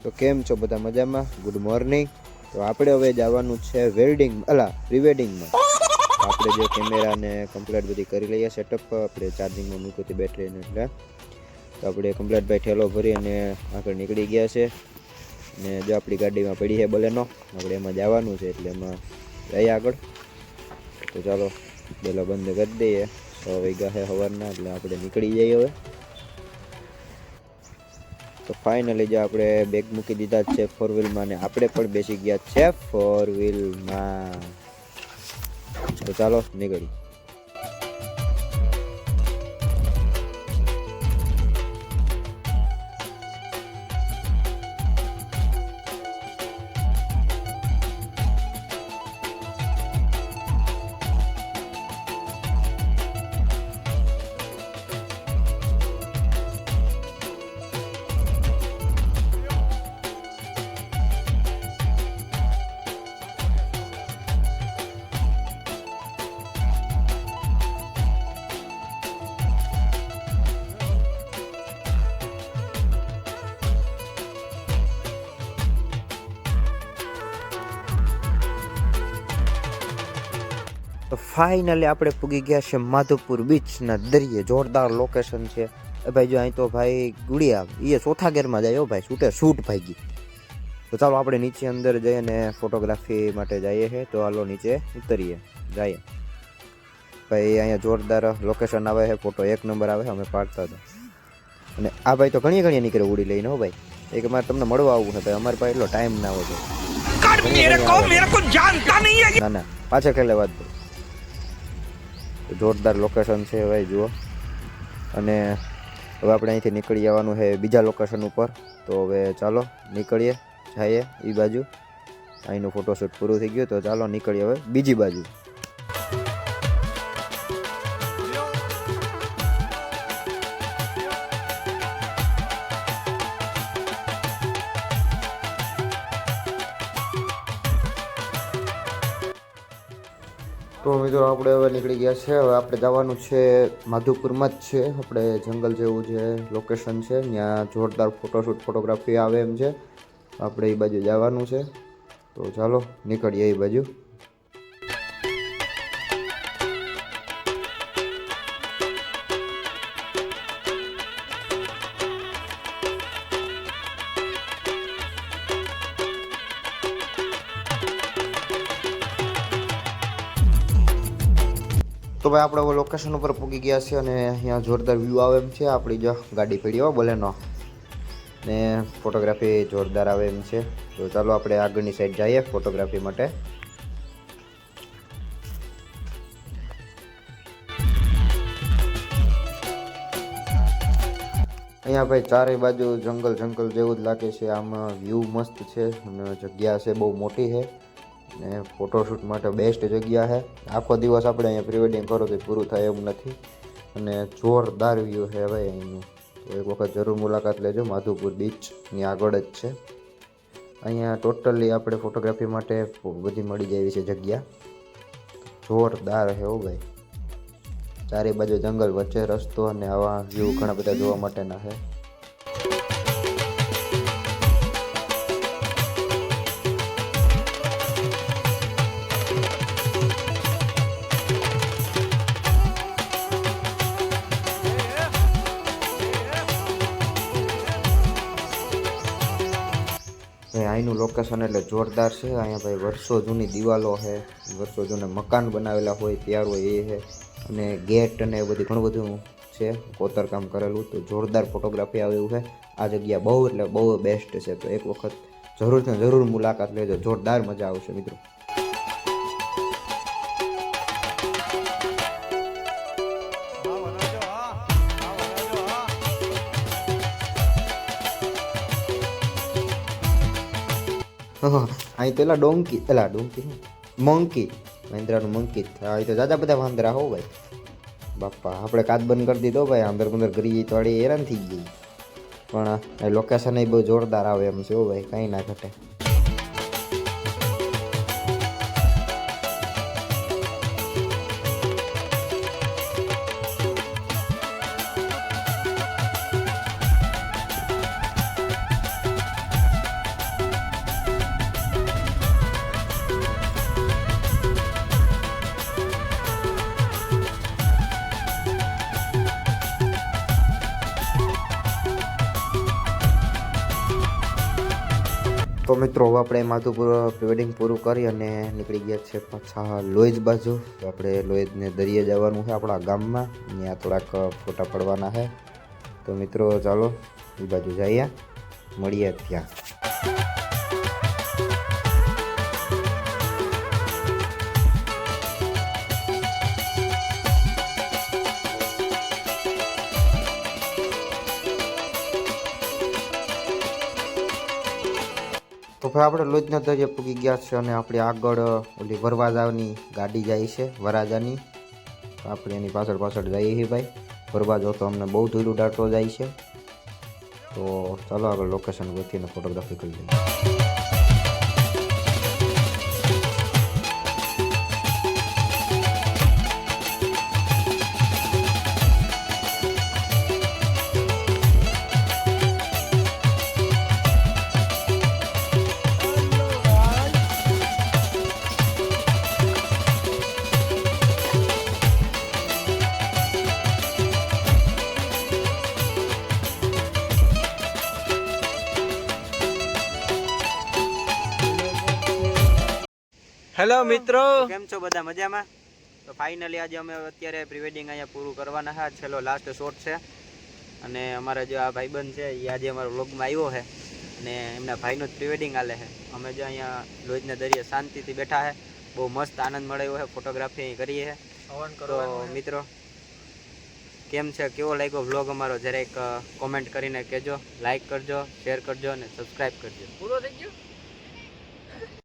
તો કેમ છો બધા મજામાં? Good morning. તો આપણે હવે જવાનું છે વેલ્ડિંગ પ્રીવેડિંગમાં. આપણે જે કેમેરાને કમ્પ્લીટ બધી કરી લઈએ સેટઅપ. આપણે ચાર્જિંગમાં મૂકી હતી બેટરીને, એટલે તો આપણે કમ્પ્લીટ ભાઈ ઠેલો ભરી અને આગળ નીકળી ગયા છે. અને જો આપણી ગાડીમાં પડી છે બલેનો, આપણે એમાં જવાનું છે, એટલે એમાં જઈએ આગળ. તો ચાલો પહેલાં બંધ કરી દઈએ. 6 વાગ્યા છે સવારના, એટલે આપણે નીકળી જઈએ હવે. તો ફાઇનલી જો આપણે બેગ મૂકી દીધા છે 4 વ્હીલમાં, અને આપણે પણ બેસી ગયા છે 4 વ્હીલમાં. તો ચાલો નીકળી. તો ફાઇનલી આપણે પૂગી ગયા છે માધવપુર બીચના દરિયે. જોરદાર લોકેશન છે ભાઈ. જો અહીં તો ભાઈ ગુડિયા એ ચોથા ગેરમાં જાય ભાઈ, શૂટ ભાઈ. તો ચાલો આપણે નીચે અંદર જઈએ અને ફોટોગ્રાફી માટે જઈએ છીએ. તો હાલો નીચે ઉતરીએ, જઈએ ભાઈ. અહીંયા જોરદાર લોકેશન આવે છે, ફોટો 1 નંબર આવે છે. અમે પાડતા હતા. અને આ ભાઈ તો ઘણી નીકળે ઉડી લઈને. હો ભાઈ, એક અમારે તમને મળવા આવવું છે ભાઈ. અમારે પાસે એટલો ટાઈમ ના હોય. ના ના, પાછા ખેલે વાત ભાઈ. જોરદાર લોકેશન છે ભાઈ, જુઓ. અને હવે આપણે અહીંથી નીકળી જવાનું છે બીજા લોકેશન ઉપર. તો હવે ચાલો નીકળીએ, જઈએ એ બાજુ. અહીંનું ફોટોશૂટ પૂરું થઈ ગયું, તો ચાલો નીકળીએ હવે બીજી બાજુ. તો મિત્રો આપણે હવે નીકળી ગયા છે. હવે આપણે જવાનું છે માધવપુરમાં જ છે. આપણે જંગલ જેવું જે લોકેશન છે, ત્યાં જોરદાર ફોટોગ્રાફી આવે એમ છે. આપણે એ બાજુ જવાનું છે. તો ચાલો નીકળીએ એ બાજુ. તો ભાઈ આપણે હવે લોકેશન ઉપર પૂગી ગયા છે, અને અહીંયા જોરદાર વ્યૂ આવે એમ છે. આપણી જો ગાડી પડી હો બલેનો, ને ફોટોગ્રાફી જોરદાર આવે એમ છે. તો ચાલો આપણે આગળની સાઈડ જઈએ ફોટોગ્રાફી માટે. અહીંયા ભાઈ ચારે બાજુ જંગલ જેવું જ લાગે છે. આમાં વ્યૂ મસ્ત છે, અને જગ્યા છે બહુ મોટી છે, ને ફોટોશૂટ માટે બેસ્ટ જગ્યા છે. આખો દિવસ આપણે અહીંયા પ્રીવેડિંગ કરો તો પૂરું થાય એમ નથી. અને જોરદાર વ્યૂ છે ભાઈ અહીંનું. તો એક વખત જરૂર મુલાકાત લેજો. માધવપુર બીચની આગળ જ છે. અહીંયા ટોટલી આપણે ફોટોગ્રાફી માટે બધી મળી જાય એવી છે જગ્યા. જોરદાર છે હો ભાઈ. ચારે બાજુ જંગલ, વચ્ચે રસ્તો, અને આવા વ્યૂ ઘણા બધા જોવા માટેના છે. અહીંનું લોકેશન એટલે જોરદાર છે. અહીંયા ભાઈ વર્ષો જૂની દિવાલો છે, વર્ષો જૂના મકાન બનાવેલા હોય ત્યાર હોય એ છે. અને ગેટ અને એ બધી ઘણું બધું છે, કોતરકામ કરેલું. તો જોરદાર ફોટોગ્રાફી આવે એવું છે. આ જગ્યા બહુ એટલે બહુ બેસ્ટ છે. તો એક વખત જરૂર મુલાકાત લેજો. જોરદાર મજા આવશે મિત્રો. અહીં પેલા મંકી, મહિન્દ્રાનું મંકી. અહીં તો દાદા બધા વાંદરા હો ભાઈ. બાપા આપણે કાચ બંધ કરી દીધો ભાઈ. અંદર ગરી તો વાળી હેરાન થઈ ગઈ. પણ લોકેશન એ બહુ જોરદાર આવે એમ છે હો ભાઈ, કંઈ ના ઘટે. તો મિત્રો હવે આપણે માથું પ્રી વેડિંગ પૂરું કરી અને નીકળી ગયા છે પાછા લોઈજ બાજુ. તો આપણે લોઈજને દરિયે જવાનું છે આપણા ગામમાં, ત્યાં થોડાક ફોટા પડવાના છે. તો મિત્રો ચાલો એ બાજુ જઈએ, મળીએ ત્યાં. તો ભાઈ આપણે લોજના દરિયે પૂગી ગયા છે અને આપણે આગળ ઓલી વરવાજાની ગાડી જાય છે વરાજાની. આપણે એની પાછળ પાછળ જઈએ છીએ ભાઈ. વરવાજો તો અમને બહુ ધૂળ ઉડાડતો જાય છે. તો ચાલો આગળ લોકેશન ગોતીને ફોટોગ્રાફી કરી લઈએ. હેલો મિત્રો, કેમ છો બધા? મજામાં? તો ફાઇનલી આજે અમે અત્યારે પ્રી વેડિંગ અહીંયા પૂરું કરવાના છે. છેલ્લો લાસ્ટ શોટ છે અને અમારા જે આ ભાઈબંધ છે એ આજે અમારા વ્લોગમાં આવ્યો છે અને એમના ભાઈનું જ પ્રી વેડિંગ હાલે છે. અમે જે અહીંયા લોજના દરિયે શાંતિથી બેઠા છે, બહુ મસ્ત આનંદ મળ્યો છે, ફોટોગ્રાફી અહીં કરીએ છે. તો મિત્રો કેમ છે, કેવો લાગ્યો વ્લોગ અમારો, જરાક કોમેન્ટ કરીને કહેજો, લાઈક કરજો, શેર કરજો અને સબસ્ક્રાઈબ કરજો. પૂરો થઈ ગયો.